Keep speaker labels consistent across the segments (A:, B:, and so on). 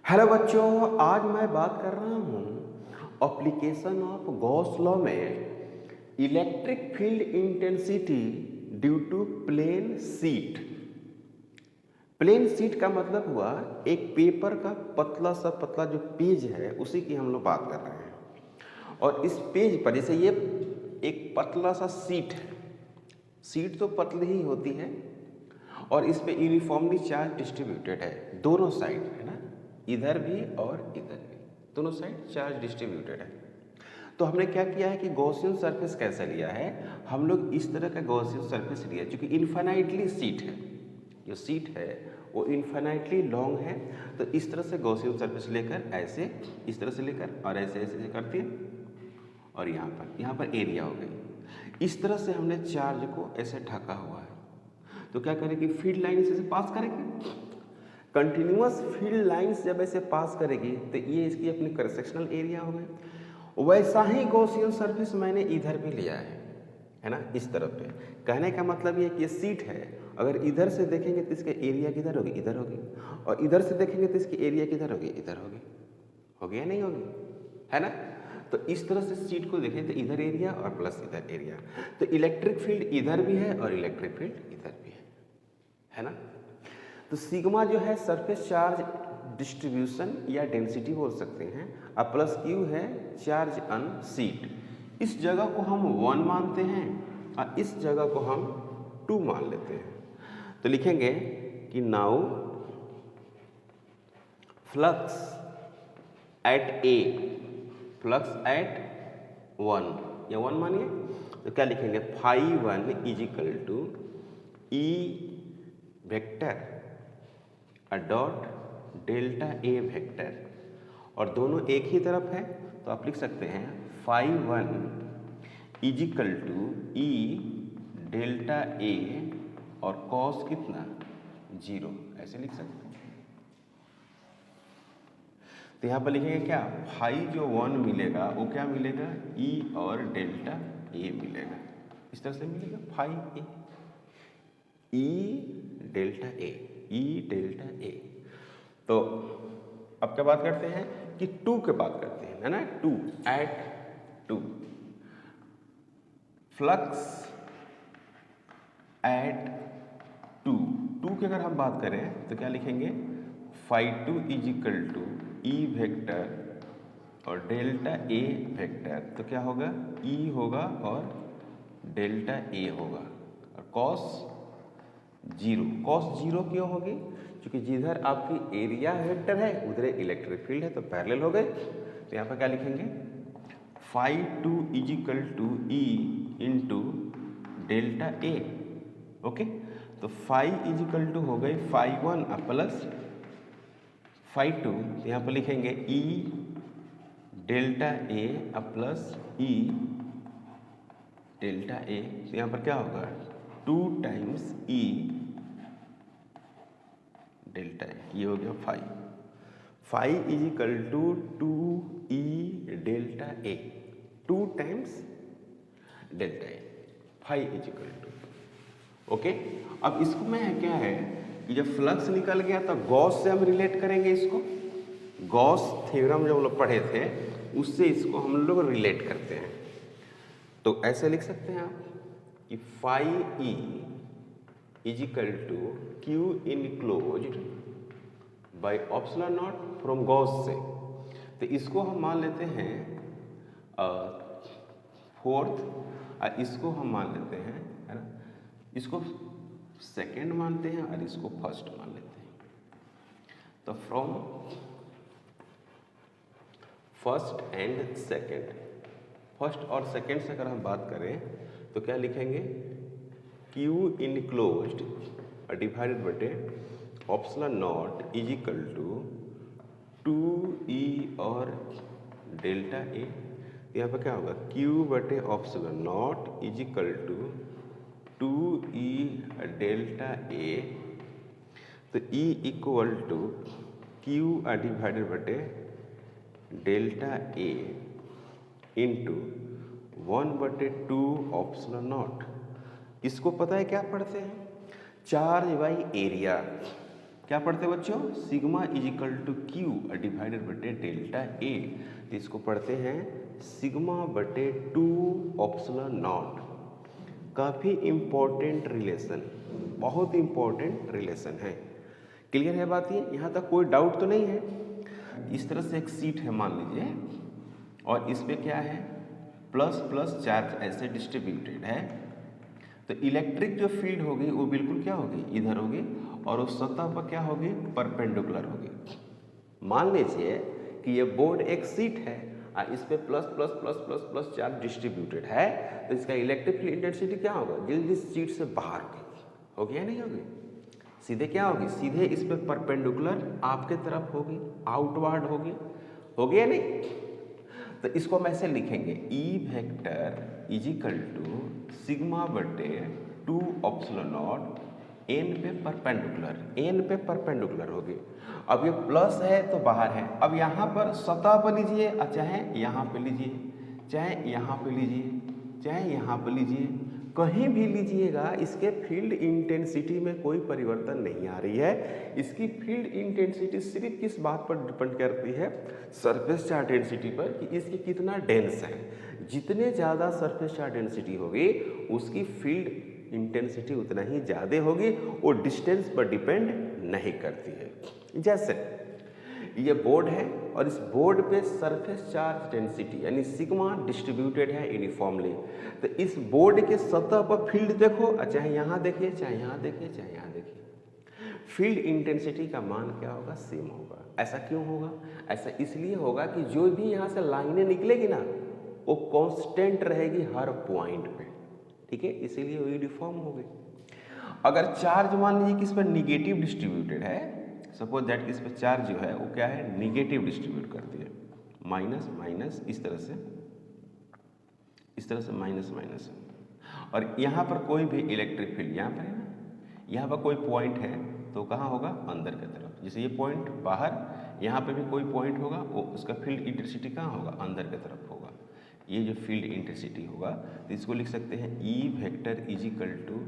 A: Hello बच्चों, आज मैं बात कर रहा हूँ एप्लीकेशन ऑफ गॉस लॉ में electric field intensity due to plane sheet. Plane sheet का मतलब हुआ एक पेपर का पतला सा पतला जो पेज है उसी की हम लोग बात कर रहे हैं। और इस पेज पर जैसे ये एक पतला सा शीट है, शीट तो पतली ही होती है और इस पे यूनिफॉर्मली चार्ज डिस्ट्रीब्यूटेड है दोनों साइड, है ना, इधर भी और इधर भी, दोनों साइड चार्ज डिस्ट्रीब्यूटेड है। तो हमने क्या किया है कि गॉसियन सरफेस कैसे लिया है, हम लोग इस तरह का गॉसियन सरफेस लिया क्योंकि इन्फिनाइटली शीट है, जो शीट है वो इन्फिनाइटली लॉन्ग है। तो इस तरह से गॉसियन सरफेस लेकर ऐसे, इस तरह से लेकर और ऐसे ऐसे ऐसे करते हैं और यहाँ पर एरिया हो गई। इस तरह से हमने चार्ज को ऐसे ढका हुआ है। तो क्या करेगी, फील्ड लाइन से पास करेगी, कंटिन्यूअस फील्ड लाइंस जब ऐसे पास करेगी तो ये इसकी अपनी क्रॉस एरिया हो गई। वैसा ही गॉसियन सरफेस मैंने इधर भी लिया है ना, इस तरफ पे। कहने का मतलब ये कि ये शीट है, अगर इधर से देखेंगे तो इसके एरिया किधर होगी, इधर होगी, और इधर से देखेंगे तो इसकी एरिया किधर होगी, इधर होगी। होगी या नहीं होगी, है ना। तो इस तरह से शीट को देखें तो इधर एरिया और प्लस इधर एरिया, तो इलेक्ट्रिक फील्ड इधर भी है और इलेक्ट्रिक फील्ड इधर भी है ना। तो सिग्मा जो है सरफेस चार्ज डिस्ट्रीब्यूशन या डेंसिटी बोल सकते हैं, और प्लस क्यू है चार्ज ऑन शीट। इस जगह को हम 1 मानते हैं और इस जगह को हम 2 मान लेते हैं। तो लिखेंगे कि now flux at A, flux at 1 या 1 मानिए, तो क्या लिखेंगे, phi 1 is equal to E vector dot delta A vector, और दोनों एक ही तरफ है तो आप लिख सकते हैं phi 1 is equal to E delta A और कॉस कितना 0, ऐसे लिख सकते हैं। तो यहाँ पर लिखेंगे क्या, फाई जो 1 मिलेगा वो क्या मिलेगा, ई और डेल्टा ए मिलेगा, इस तरह से मिलेगा phi A, E delta A, E delta A. तो अब क्या बात करते हैं कि 2 के बात करते हैं, है ना, 2 एट 2, फ्लक्स एट 2 की अगर हम बात करें तो क्या लिखेंगे, phi 2 is equal to E vector और डेल्टा ए वेक्टर, तो क्या होगा, ई होगा और डेल्टा ए होगा, और कॉस 0। कॉस 0 क्यों होगी, क्योंकि जिधर आपकी एरिया वेक्टर है उधर इलेक्ट्रिक फील्ड है, तो पैरेलल हो गए। तो यहाँ पर क्या लिखेंगे, phi 2 is equal to E into delta A. Okay, तो फाई इज इक्वल टू हो गई फाई 1 प्लस फाई 2, तो यहाँ पर लिखेंगे ई delta A plus E delta A, तो यहाँ पर क्या होगा 2 टाइम्स ई डेल्टा ए, ये हो गया phi. Phi is equal to 2 E delta A, 2 times delta A, phi is equal to. Okay, अब इसको में क्या है कि जब फ्लक्स निकल गया तो गॉस से हम रिलेट करेंगे इसको, गॉस थ्योरम जो हम लोग पढ़े थे उससे इसको हम लोग रिलेट करते हैं। तो ऐसे लिख सकते हैं आप कि phi E is equal to Q enclosed by epsilon naught from Gauss से। तो इसको हम मान लेते हैं 4th और इसको हम मान लेते हैं, है ना, इसको 2nd मानते हैं और इसको 1st मान लेते हैं। तो from 1st and 2nd, 1st और 2nd से अगर हम बात करें तो क्या लिखेंगे, Q इनक्लोज्ड डिवाइडेड बटे epsilon naught is equal to 2e और डेल्टा ए। यहाँ पर क्या होगा, Q बटे epsilon naught is equal to 2e delta A, तो E equal to Q divided बटे delta A into 1/2 epsilon naught. इसको पता है क्या पढ़ते हैं, चार्ज बाई एरिया, क्या पढ़ते बच्चों, sigma is equal to Q divided बटे डेल्टा ए। तो इसको पढ़ते हैं सिग्मा बटे 2 ऑप्सलन नॉट। काफ़ी इम्पोर्टेंट रिलेशन, बहुत इम्पोर्टेंट रिलेशन है। क्लियर है बात ये, यहाँ तक कोई डाउट तो नहीं है। इस तरह से एक सीट है मान लीजिए, और इस पे क्या है, प्लस प्लस चार्ज ऐसे डिस्ट्रीब्यूटेड है, तो इलेक्ट्रिक जो फील्ड होगी वो बिल्कुल क्या होगी, इधर होगी, और उस सतह पर क्या होगी, परपेंडिकुलर होगी। मान लीजिए कि ये बोर्ड एक सीट है और इस पे plus plus plus plus plus charge distributed है, तो इसका इलेक्ट्रिक फील्ड इंटेंसिटी क्या होगा, जल्दी सीट से बाहर होगी या नहीं होगी, सीधे क्या होगी, सीधे इस पे परपेंडिकुलर आपके तरफ होगी, आउटवर्ड होगी या नहीं। तो इसको हम ऐसे लिखेंगे, E vector is equal to sigma बटे 2 ऑप्सलन नॉट एन पे परपेंडिकुलर होगी। अब ये प्लस है तो बाहर है, अब यहाँ पर सतह पर लीजिए, चाहे यहाँ पे लीजिए, चाहे यहाँ पे लीजिए, चाहे यहाँ पे लीजिए, कहीं भी लीजिएगा, इसके फील्ड इंटेंसिटी में कोई परिवर्तन नहीं आ रही है। इसकी फील्ड इंटेंसिटी सिर्फ किस बात पर डिपेंड करती है, सरफेस चार्ज डेंसिटी पर, कि इसकी कितना डेंस है। जितने ज़्यादा सरफेस चार्ज डेंसिटी होगी उसकी फील्ड इंटेंसिटी उतना ही ज़्यादा होगी, वो डिस्टेंस पर डिपेंड नहीं करती है। जैसे ये बोर्ड है और इस बोर्ड पे सरफेस चार्ज डेंसिटी यानी सिग्मा डिस्ट्रीब्यूटेड है यूनिफॉर्मली, तो इस बोर्ड के सतह पर फील्ड देखो, चाहे यहाँ देखिए, चाहे यहाँ देखिए, चाहे यहाँ देखिए, फील्ड इंटेंसिटी का मान क्या होगा, सेम होगा। ऐसा क्यों होगा, ऐसा इसलिए होगा कि जो भी यहाँ से लाइनें निकलेगी ना वो कांस्टेंट रहेगी हर पॉइंट पे, ठीक है, इसीलिए वो यूनिफॉर्म होगी। अगर चार्ज मान लीजिए कि इस पर निगेटिव डिस्ट्रीब्यूटेड है, सपोज दैट कि इस पर चार्ज जो है वो क्या है, निगेटिव डिस्ट्रीब्यूट करती है, माइनस माइनस इस तरह से माइनस माइनस, और यहाँ पर कोई भी इलेक्ट्रिक फील्ड यहाँ पर है ना, यहाँ पर कोई पॉइंट है तो कहाँ होगा, अंदर की तरफ। जैसे ये पॉइंट बाहर, यहाँ पे भी कोई पॉइंट होगा, वो उसका फील्ड इंटेंसिटी कहाँ होगा, अंदर की तरफ होगा। ये जो फील्ड इंटेंसिटी होगा तो इसको लिख सकते हैं E vector is equal to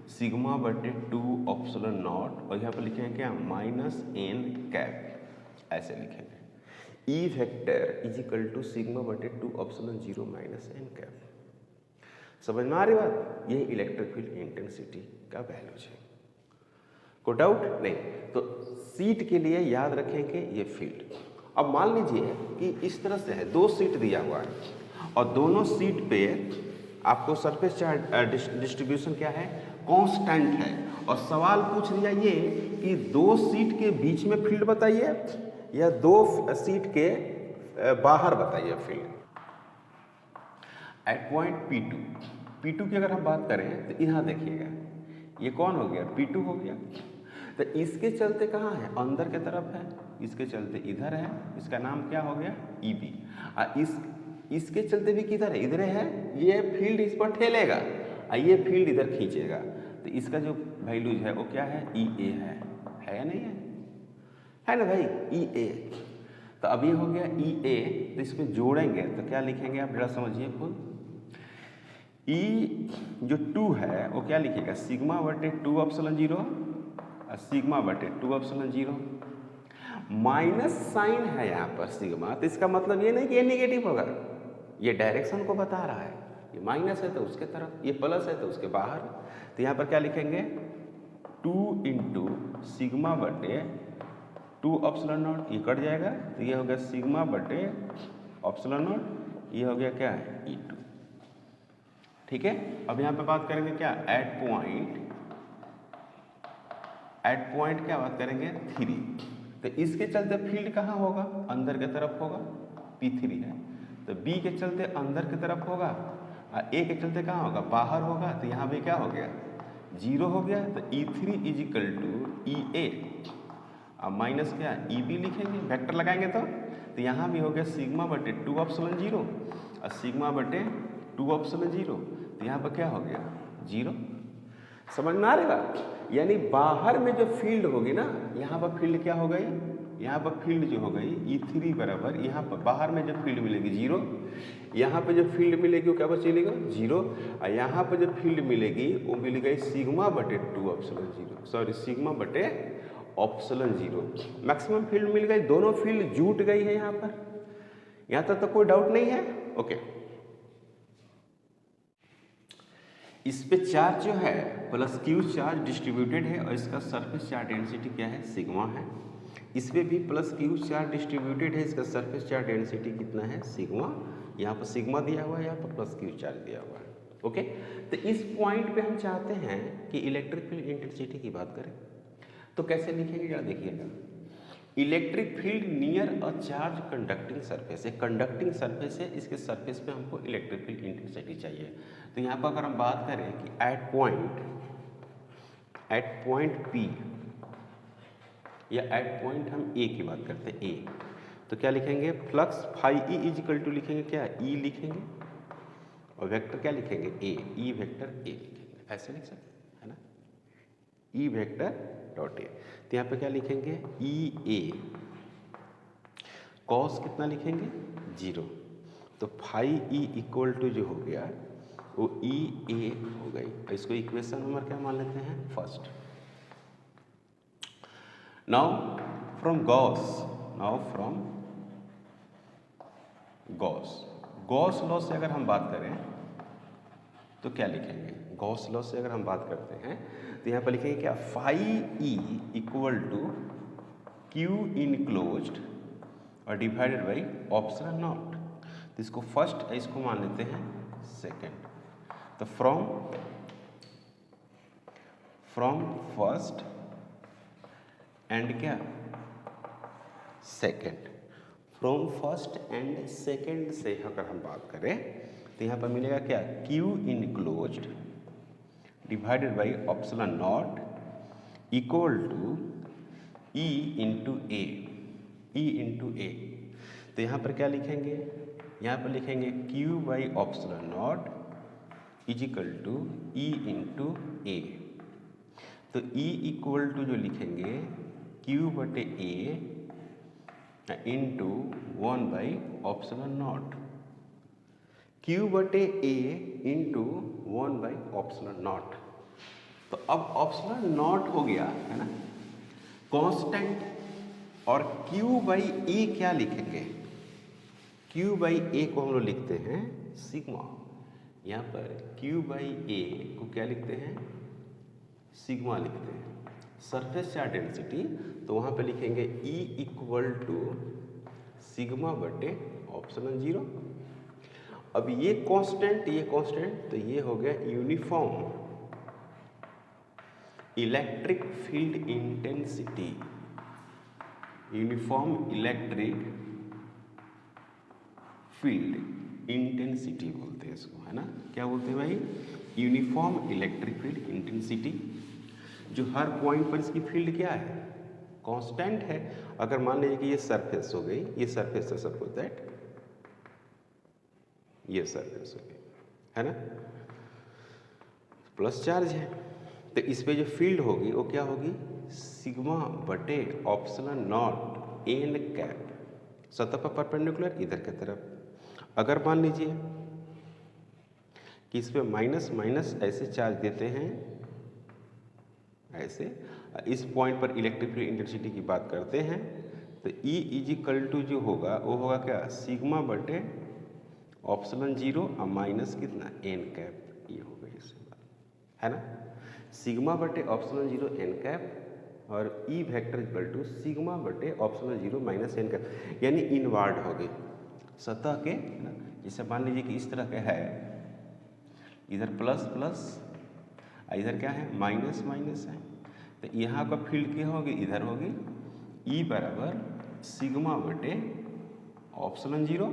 A: sigma बटे 2 ऑप्सलन नॉट, और यहाँ पर लिखेंगे क्या, माइनस एन कैप, ऐसे लिखेंगे। E vector is equal to sigma बटे 2 ऑप्सलन 0 माइनस एन कैप। समझ में आ रही बात, ये इलेक्ट्रिक फील्ड इंटेंसिटी का वैल्यू है। कोई डाउट नहीं। तो सीट के लिए याद रखेंगे ये फील्ड। अब मान लीजिए कि इस तरह से है, 2 सीट दिया हुआ है और दोनों सीट पे आपको सरफेस चार्ज डिस्ट्रीब्यूशन क्या है, कांस्टेंट है, और सवाल पूछ दिया ये कि 2 सीट के बीच में फील्ड बताइए या 2 सीट के बाहर बताइए फील्ड। एट पॉइंट P2 की अगर हम बात करें तो यहाँ देखिएगा, ये कौन हो गया, P2 हो गया। तो इसके चलते कहाँ है, अंदर के तरफ है, इसके चलते इधर है, इसका नाम क्या हो गया, EB। और इसके चलते भी किधर है, इधर है, ये फील्ड इस पर ठेलेगा और ये फील्ड इधर खींचेगा, तो इसका जो वैल्यूज है वो क्या है, EA है या नहीं है ना भाई, EA। तो अब ये हो गया EA, तो इसमें जोड़ेंगे तो क्या लिखेंगे आप जरा समझिए खुद। E जो 2 है वो क्या लिखेगा, सिग्मा बटे 2 ऑप्सलन 0 और सिग्मा बटे 2 ऑप्सलन 0, माइनस साइन है यहाँ पर सिग्मा, तो इसका मतलब ये नहीं कि ये नेगेटिव होगा, ये डायरेक्शन को बता रहा है, ये माइनस है तो उसके तरफ, ये प्लस है तो उसके बाहर। तो यहाँ पर क्या लिखेंगे, 2 इंटू सिग्मा बटे 2 ऑप्सलन नॉट, ये कट जाएगा तो ये हो गया सिग्मा बटे ऑप्सलन नॉट, ये हो गया क्या है, E2। ठीक है, अब यहाँ पे बात करेंगे क्या, एट पॉइंट क्या बात करेंगे, 3। तो इसके चलते फील्ड कहाँ होगा, अंदर की तरफ होगा, P3 है, तो B के चलते अंदर की तरफ होगा और A के चलते कहाँ होगा, बाहर होगा, तो यहाँ पे क्या हो गया, 0 हो गया। तो E3 is equal to EA, अब माइनस क्या, EB लिखेंगे, वेक्टर लगाएंगे तो यहाँ भी हो गया सिग्मा बटे 2 ऑप्सलन 0 और सिग्मा बटे 2 ऑप्सलन 0, तो यहाँ पर क्या हो गया, 0। समझ में आ रही बात, यानी बाहर में जो फील्ड होगी ना, यहाँ पर फील्ड क्या हो गई, यहाँ पर फील्ड जो हो गई E3 बराबर, यहाँ पर बाहर में जो फील्ड मिलेगी 0, यहाँ पे जो फील्ड मिलेगी वो क्या बचेगा, 0, और यहाँ पर जो फील्ड मिलेगी वो मिल गई सिग्मा बटे 2 ऑप्सलन 0, सॉरी सिग्मा बटे ऑप्सलन 0। मैक्सिमम फील्ड मिल गई, दोनों फील्ड जुट गई है यहाँ पर, यहाँ तक तो कोई डाउट नहीं है। ओके, इस पे चार्ज जो है प्लस क्यू चार्ज डिस्ट्रीब्यूटेड है और इसका सरफेस चार्ज डेंसिटी क्या है, सिग्मा है। इस पे भी प्लस क्यू चार्ज डिस्ट्रीब्यूटेड है, इसका सरफेस चार्ज डेंसिटी कितना है, सिग्मा। यहाँ पर सिग्मा दिया हुआ है, यहाँ पर प्लस क्यू चार्ज दिया हुआ है। ओके, तो इस पॉइंट पे हम चाहते हैं कि इलेक्ट्रिक फील्ड इंटेंसिटी की बात करें, तो कैसे लिखेंगे जरा देखिएगा। Electric field near a charge conducting surface, एक कंडक्टिंग सरफेस है, इसके सरफेस पे हमको इलेक्ट्रिक फील्ड इंटेंसिटी चाहिए। तो यहाँ पर अगर हम बात करें कि एट पॉइंट P या एट पॉइंट हम A की बात करते हैं, A, तो क्या लिखेंगे, flux phi E is equal to लिखेंगे क्या, E लिखेंगे, और वेक्टर क्या लिखेंगे, A, E वेक्टर A लिखेंगे, ऐसे लिख सकते है ना, E वेक्टर डॉट A। तो यहाँ पे क्या लिखेंगे, E A, कॉस कितना लिखेंगे, 0, तो फाई E इक्वल टू जो हो गया वो E A हो गई। इसको इक्वेशन नंबर क्या मान लेते हैं, first. Now from Gauss law से अगर हम बात करें तो क्या लिखेंगे, गॉस लॉ से अगर हम बात करते हैं तो यहाँ पर लिखेंगे क्या, phi E equal to Q enclosed और डिवाइडेड बाई ऑप्शन नॉट। तो इसको फर्स्ट, इसको मान लेते हैं सेकेंड। तो फ्रॉम फर्स्ट एंड क्या, second, from first and second से अगर हम बात करें तो यहाँ पर मिलेगा क्या, Q enclosed divided by epsilon naught equal to E into A. तो यहाँ पर क्या लिखेंगे, यहाँ पर लिखेंगे Q by epsilon naught equal to E into A. तो E इक्वल टू जो लिखेंगे क्यू बटे A into 1 by epsilon naught, Q बटे A into 1 by epsilon naught. तो अब ऑप्शन नॉट हो गया है ना कांस्टेंट, और Q बाई ए क्या लिखेंगे, Q बाई ए को हम लोग लिखते हैं सिग्मा। यहाँ पर Q बाई ए को क्या लिखते हैं, सिग्मा लिखते हैं। सरफेस चार्ज डेंसिटी तो वहाँ पे लिखेंगे E इक्वल टू सिग्मा बटे ऑप्शन 0। अब ये कांस्टेंट तो ये हो गया uniform electric field intensity, uniform electric field intensity बोलते हैं इसको, है ना, क्या बोलते हैं भाई, यूनिफॉर्म इलेक्ट्रिक फील्ड इंटेंसिटी। जो हर पॉइंट पर इसकी फील्ड क्या है, कांस्टेंट है। अगर मान लीजिए कि ये सरफेस हो गई, ये सरफेस है, सपोज दैट ये सरफेस हो गई, है ना, प्लस चार्ज है, तो इस पे जो फील्ड होगी वो क्या होगी, सिग्मा बटे ऑप्शन नॉट एन कैप, सतह पर परपेंडिकुलर इधर की तरफ। अगर मान लीजिए कि इस पे माइनस माइनस ऐसे चार्ज देते हैं, ऐसे इस पॉइंट पर इलेक्ट्रिक फील्ड इंटेंसिटी की बात करते हैं, तो E इजिकल टू जो होगा वो होगा क्या, सिग्मा बटे ऑप्शन 0 और माइनस कितना, एन कैप, ये होगा इससे बात, है ना, सिग्मा बटे ऑप्शन 0 एन कैप और E vector equal to sigma बटे ऑप्शन 0 माइनस एन कैप, यानी इनवर्ड हो गई सतह के, है ना। जैसे मान लीजिए कि इस तरह का है, इधर प्लस प्लस, इधर क्या है, माइनस माइनस है, तो यहाँ का फील्ड क्या होगी, इधर होगी E बराबर सिग्मा बटे ऑप्शन 0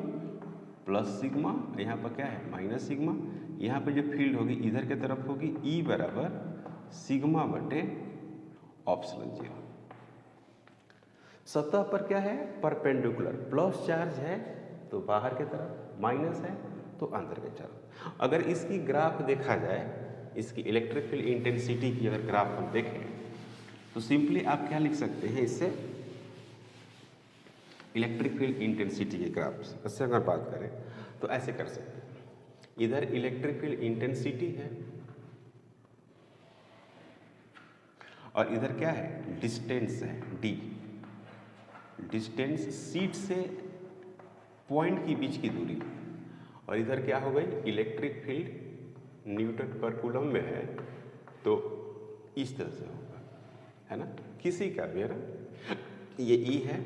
A: प्लस सिग्मा, यहाँ पर क्या है, माइनस सिग्मा। यहाँ पे जो फील्ड होगी इधर के तरफ होगी E बराबर सिग्मा बटे ऑप्शन 0। सतह पर क्या है, परपेंडिकुलर, प्लस चार्ज है तो बाहर के तरफ, माइनस है तो अंदर के तरफ। अगर इसकी ग्राफ देखा जाए, इसकी इलेक्ट्रिक फील्ड इंटेंसिटी की अगर ग्राफ हम देखें तो सिंपली आप क्या लिख सकते हैं, इससे इलेक्ट्रिक फील्ड इंटेंसिटी के ग्राफ से अगर बात करें तो ऐसे कर सकते हैं। इधर इलेक्ट्रिक फील्ड इंटेंसिटी है और इधर क्या है, डिस्टेंस है डी, डिस्टेंस सीट से पॉइंट के बीच की दूरी। और इधर क्या हो गई, इलेक्ट्रिक फील्ड न्यूटन पर कूलम में है, तो इस तरह से होगा, है ना, किसी का भी, है ना। ये ई है,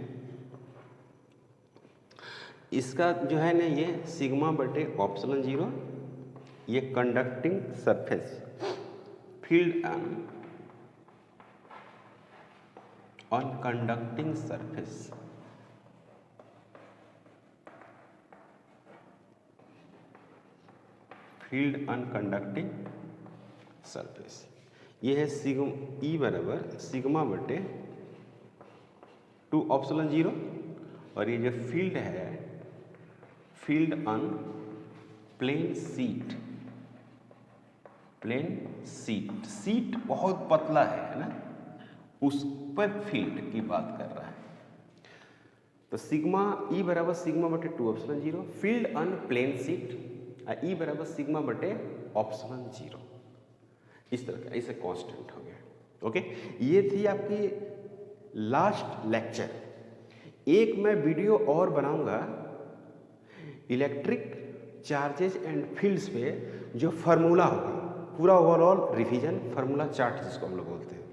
A: इसका जो है ना ये सिग्मा बटे ऑप्सिलन 0, ये conducting surface field on conducting surface, field on conducting surface, ये है ई बराबर सिग्मा बटे 2 ऑप्सिलन 0, और ये जो फील्ड है, field on plane sheet, plane sheet, sheet बहुत पतला है ना, उस पर फील्ड की बात कर रहा है। तो सिग्मा ई बराबर सिग्मा बटे 2 ऑप्सिलन 0, फील्ड ऑन प्लेन सीट, ई बराबर सिग्मा बटे ऑप्सिलन 0, इस तरह का, इसे कांस्टेंट हो गया। ओके, ये थी आपकी लास्ट लेक्चर। एक मैं वीडियो और बनाऊंगा इलेक्ट्रिक चार्जेस एंड फील्ड्स पे, जो फार्मूला होगा, पूरा ओवरऑल रिवीजन, फार्मूला चार्ट जिसको हम लोग बोलते हैं।